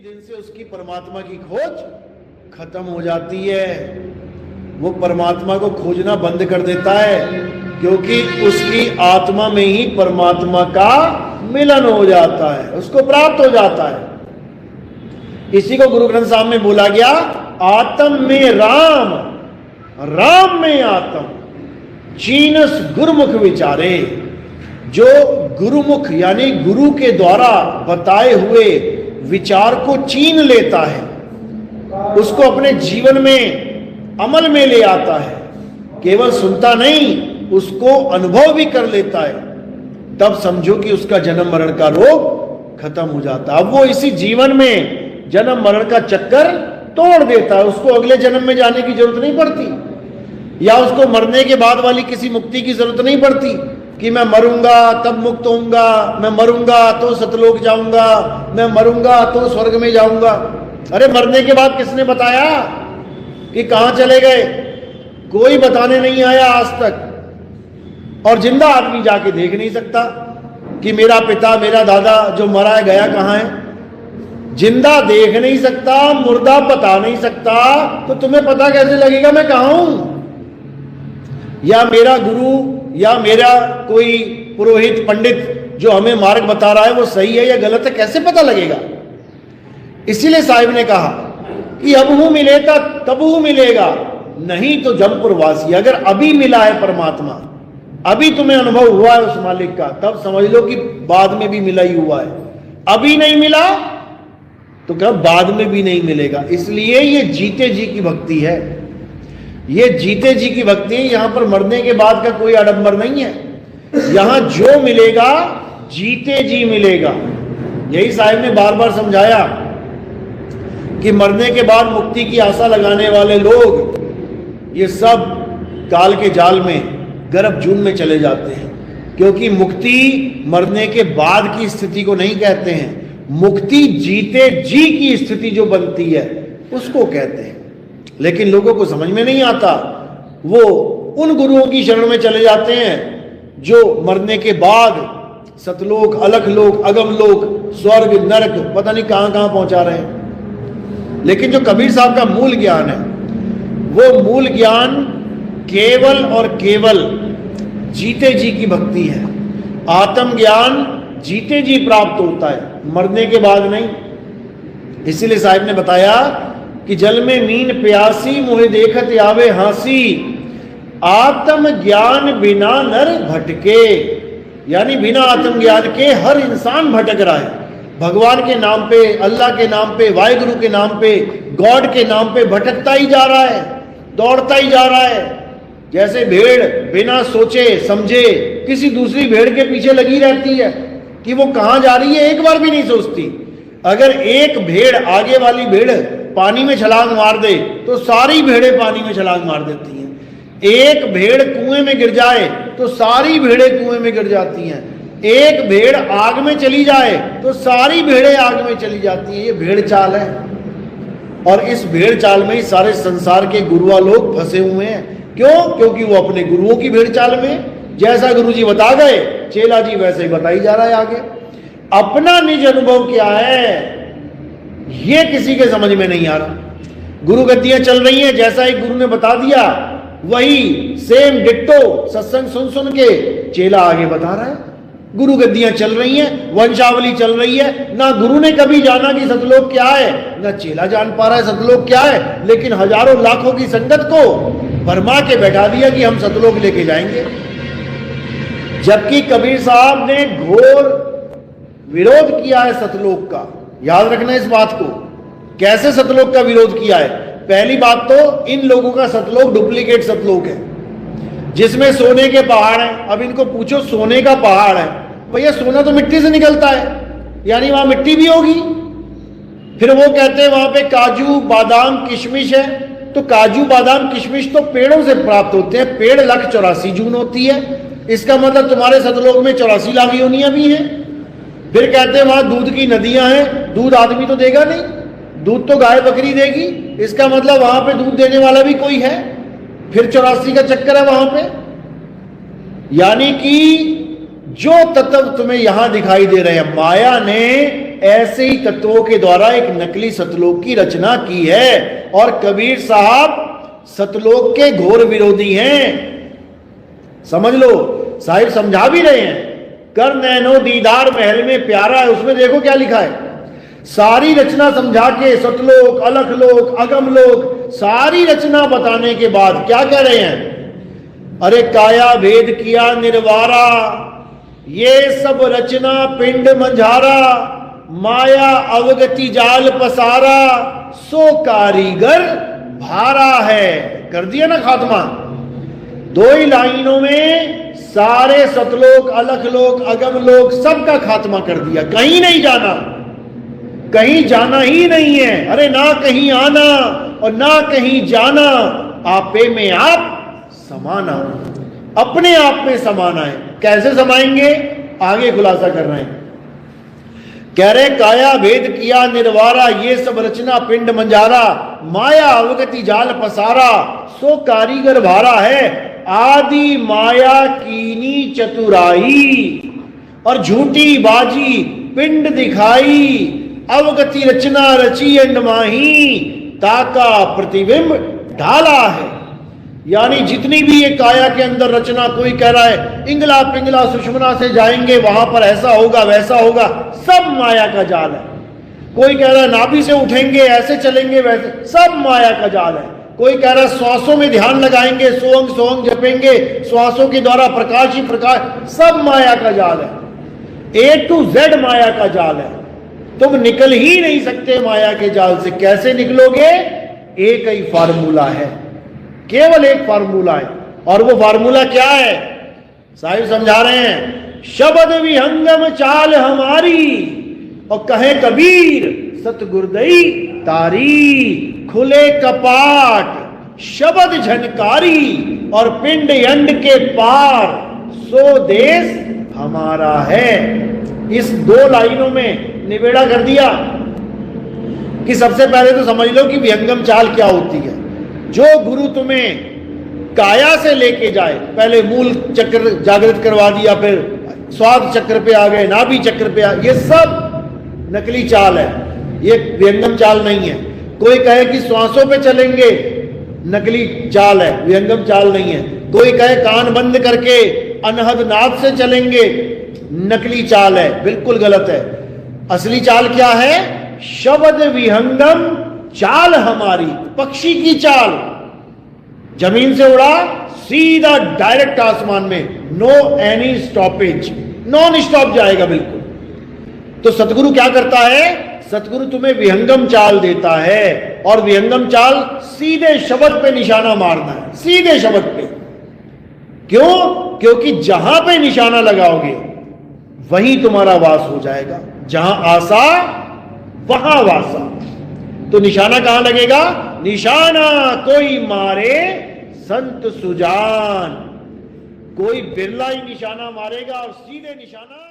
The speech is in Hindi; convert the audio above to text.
दिन से उसकी परमात्मा की खोज खत्म हो जाती है। वो परमात्मा को खोजना बंद कर देता है, क्योंकि उसकी आत्मा में ही परमात्मा का मिलन हो जाता है, उसको प्राप्त हो जाता है। इसी को गुरु ग्रंथ साहब में बोला गया, आत्म में राम, राम में आत्म, चीनस गुरुमुख विचारे। जो गुरुमुख यानी गुरु के द्वारा बताए हुए विचार को चीन लेता है, उसको अपने जीवन में अमल में ले आता है, केवल सुनता नहीं उसको अनुभव भी कर लेता है, तब समझो कि उसका जन्म मरण का रोग खत्म हो जाता है। अब वो इसी जीवन में जन्म मरण का चक्कर तोड़ देता है, उसको अगले जन्म में जाने की जरूरत नहीं पड़ती, या उसको मरने के बाद वाली किसी मुक्ति की जरूरत नहीं पड़ती कि मैं मरूंगा तब मुक्त होऊंगा, मैं मरूंगा तो सतलोक जाऊंगा, मैं मरूंगा तो स्वर्ग में जाऊंगा। अरे मरने के बाद किसने बताया कि कहां चले गए? कोई बताने नहीं आया आज तक। और जिंदा आदमी जाके देख नहीं सकता कि मेरा पिता मेरा दादा जो मरा है गया कहां है। जिंदा देख नहीं सकता, मुर्दा बता नहीं सकता, तो तुम्हें पता कैसे लगेगा मैं कहां हूं? या मेरा गुरु या मेरा कोई पुरोहित पंडित जो हमें मार्ग बता रहा है वो सही है या गलत है, कैसे पता लगेगा? इसीलिए साहिब ने कहा कि अब हूं मिलेगा तब हूं मिलेगा, नहीं तो जमपुरवासी। अगर अभी मिला है परमात्मा, अभी तुम्हें अनुभव हुआ है उस मालिक का, तब समझ लो कि बाद में भी मिला ही हुआ है। अभी नहीं मिला तो क्या बाद में भी नहीं मिलेगा। इसलिए ये जीते जी की भक्ति है, ये जीते जी की भक्ति। यहां पर मरने के बाद का कोई आडंबर नहीं है। यहां जो मिलेगा जीते जी मिलेगा। यही साहिब ने बार बार समझाया कि मरने के बाद मुक्ति की आशा लगाने वाले लोग ये सब काल के जाल में गर्भ जून में चले जाते हैं, क्योंकि मुक्ति मरने के बाद की स्थिति को नहीं कहते हैं, मुक्ति जीते जी की स्थिति जो बनती है उसको कहते हैं। लेकिन लोगों को समझ में नहीं आता, वो उन गुरुओं की शरण में चले जाते हैं जो मरने के बाद सतलोक, अलख लोक, अगम लोक, स्वर्ग, नरक पता नहीं कहां कहां पहुंचा रहे हैं। लेकिन जो कबीर साहब का मूल ज्ञान है, वो मूल ज्ञान केवल और केवल जीते जी की भक्ति है। आत्म ज्ञान जीते जी प्राप्त होता है, मरने के बाद नहीं। इसीलिए साहिब ने बताया कि जल में मीन प्यासी, मुहे देखत आवे हांसी, आत्म ज्ञान बिना नर भटके। यानी बिना आत्म ज्ञान के हर इंसान भटक रहा है, भगवान के नाम पे, अल्लाह के नाम पे, वाहिगुरु के नाम पे, गॉड के नाम पे भटकता ही जा रहा है, दौड़ता ही जा रहा है। जैसे भेड़ बिना सोचे समझे किसी दूसरी भेड़ के पीछे लगी रहती है कि वो कहां जा रही है, एक बार भी नहीं सोचती। अगर एक भेड़, आगे वाली भेड़ पानी में छलांग मार दे तो सारी भेड़ें पानी में छलांग मार देती हैं। एक भेड़ कुएं में गिर जाए तो सारी भेड़ें कुएं में गिर जाती हैं। एक भेड़ आग में चली जाए तो सारी भेड़ें आग में चली जाती हैं। ये भेड़ चाल है, और इस भेड़ चाल में ही सारे संसार के गुरुआ लोग फंसे हुए हैं। क्यों? क्योंकि वो अपने गुरुओं की भेड़ चाल में, जैसा गुरु जी बता गए चेला जी वैसे ही बताई जा रहा है आगे। अपना निज अनुभव क्या है ये किसी के समझ में नहीं आ रहा। गुरु गद्दियां चल रही हैं, जैसा एक गुरु ने बता दिया वही सेम डिट्टो सत्संग सुन सुन के चेला आगे बता रहा है। गुरु गद्दियां चल रही हैं, वंशावली चल रही है। ना गुरु ने कभी जाना कि सतलोक क्या है, ना चेला जान पा रहा है सतलोक क्या है, लेकिन हजारों लाखों की संगत को भरमा के बैठा दिया कि हम सतलोक लेके जाएंगे। जबकि कबीर साहब ने घोर विरोध किया है सतलोक का। याद रखना इस बात को। कैसे सतलोक का विरोध किया है? पहली बात तो इन लोगों का सतलोक डुप्लीकेट सतलोक है, जिसमें सोने के पहाड़ हैं। अब इनको पूछो सोने का पहाड़ है, भैया सोना तो मिट्टी से निकलता है, यानी वहां मिट्टी भी होगी। फिर वो कहते हैं वहां पे काजू बादाम किशमिश है, तो काजू बादाम किशमिश तो पेड़ों से प्राप्त होते हैं। पेड़ 184 जून होती है, इसका मतलब तुम्हारे सतलोक में 84 लाख योनियां भी हैं। फिर कहते हैं वहां दूध की नदियां हैं, दूध आदमी तो देगा नहीं, दूध तो गाय बकरी देगी, इसका मतलब वहां पे दूध देने वाला भी कोई है। फिर 84 का चक्कर है वहां पे। यानी कि जो तत्व तुम्हें यहां दिखाई दे रहे हैं, माया ने ऐसे ही तत्वों के द्वारा एक नकली सतलोक की रचना की है। और कबीर साहब सतलोक के घोर विरोधी हैं, समझ लो। साहिब समझा भी रहे हैं, कर नैनो दीदार महल में प्यारा है, उसमें देखो क्या लिखा है। सारी रचना समझा के, सतलोक, अलख लोक, अगम लोक, सारी रचना बताने के बाद क्या कह रहे हैं? अरे काया भेद किया निर्वारा, ये सब रचना पिंड मंझारा, माया अवगति जाल पसारा, सो कारीगर भारा है। कर दिया ना खात्मा। दो ही लाइनों में सारे सतलोक, अलख लोक, अगम लोक सबका खात्मा कर दिया। कहीं नहीं जाना, कहीं जाना ही नहीं है। अरे ना कहीं आना और ना कहीं जाना, आपे में आप समाना, अपने आप में समाना है। कैसे समाएंगे? आगे खुलासा कर रहे हैं। कह रहे काया भेद किया निर्वारा, ये सब रचना पिंड मंजारा, माया अवगति जाल पसारा, सो कारीगर भारा है। आदि माया कीनी चतुराई, और झूठी बाजी पिंड दिखाई, अवगति रचना रची अंडमाही, ताका प्रतिबिंब ढाला है। यानी जितनी भी ये काया के अंदर रचना, कोई कह रहा है इंगला पिंगला सुषमना से जाएंगे, वहां पर ऐसा होगा वैसा होगा, सब माया का जाल है। कोई कह रहा है नाभि से उठेंगे, ऐसे चलेंगे वैसे, सब माया का जाल है। कोई कह रहा है श्वासों में ध्यान लगाएंगे, सोंग सोंग जपेंगे, श्वासों के द्वारा प्रकाश ही प्रकाश, सब माया का जाल है। A to Z माया का जाल है। तुम निकल ही नहीं सकते माया के जाल से। कैसे निकलोगे? एक ही फार्मूला है, केवल एक फार्मूला है। और वो फार्मूला क्या है? साहिब समझा रहे हैं, शब्द विहंगम चाल हमारी, और कहे कबीर सतगुरदई तारी, खुले कपाट शब्द झनकारी, और पिंड यंड के पार, सो देश हमारा है। इस दो लाइनों में निबेड़ा कर दिया कि सबसे पहले तो समझ लो कि विहंगम चाल क्या होती है। जो गुरु तुम्हें काया से लेके जाए, पहले मूल चक्र जागृत करवा दिया, फिर स्वाद चक्र पे आ गए, नाभि चक्र पे आ, ये सब नकली चाल है, ये विहंगम चाल नहीं है। कोई कहे कि श्वासों पे चलेंगे, नकली चाल है, विहंगम चाल नहीं है। कोई कहे कान बंद करके अनहद नाद से चलेंगे, नकली चाल है, बिल्कुल गलत है। असली चाल क्या है? शब्द विहंगम चाल हमारी, पक्षी की चाल, जमीन से उड़ा सीधा डायरेक्ट आसमान में, no any stoppage, non stop जाएगा बिल्कुल। तो सतगुरु क्या करता है? सतगुरु तुम्हें विहंगम चाल देता है, और विहंगम चाल सीधे शब्द पे निशाना मारना है, सीधे शब्द पे। क्यों? क्योंकि जहां पे निशाना लगाओगे वहीं तुम्हारा वास हो जाएगा। जहां आशा वहां वासा। तो निशाना कहां लगेगा? निशाना कोई मारे संत सुजान, कोई बिरला ही निशाना मारेगा, और सीधे निशाना